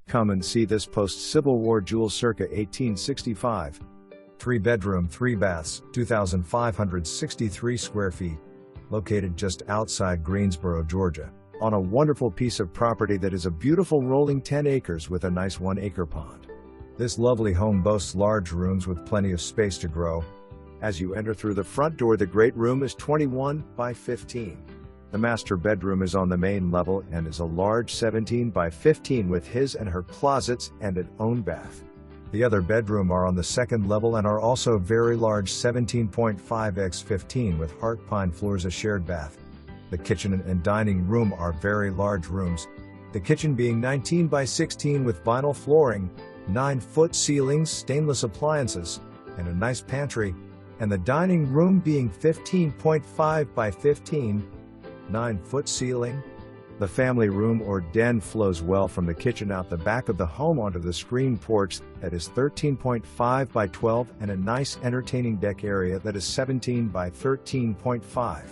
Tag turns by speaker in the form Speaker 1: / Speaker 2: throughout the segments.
Speaker 1: Come and see this post-Civil War jewel circa 1865. 3-bedroom, 3 baths, 2,563 square feet. Located just outside Greensboro, Georgia, on a wonderful piece of property that is a beautiful rolling 10 acres with a nice 1-acre pond. This lovely home boasts large rooms with plenty of space to grow. As you enter through the front door, the great room is 21 by 15. The master bedroom is on the main level and is a large 17 by 15 with his and her closets and an own bath. The other bedroom are on the second level and are also very large 17.5 x 15 with heart pine floors, a shared bath. The kitchen and dining room are very large rooms, the kitchen being 19 by 16 with vinyl flooring, 9-foot ceilings, stainless appliances, and a nice pantry, and the dining room being 15.5 by 15, 9-foot ceiling. The family room or den flows well from the kitchen out the back of the home onto the screen porch that is 13.5 by 12 and a nice entertaining deck area that is 17 by 13.5.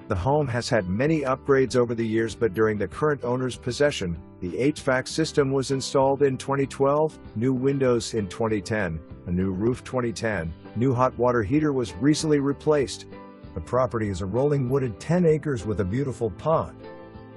Speaker 1: The home has had many upgrades over the years, but during the current owner's possession, the HVAC system was installed in 2012, new windows in 2010, a new roof 2010, new hot water heater was recently replaced. The property is a rolling wooded 10 acres with a beautiful pond.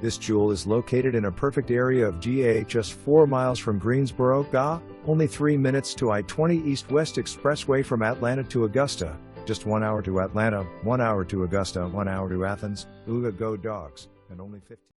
Speaker 1: This jewel is located in a perfect area of GA, just 4 miles from Greensboro, GA, only 3 minutes to I-20 East-West Expressway from Atlanta to Augusta, just 1 hour to Atlanta, 1 hour to Augusta, 1 hour to Athens, Go Dawgs, and only 15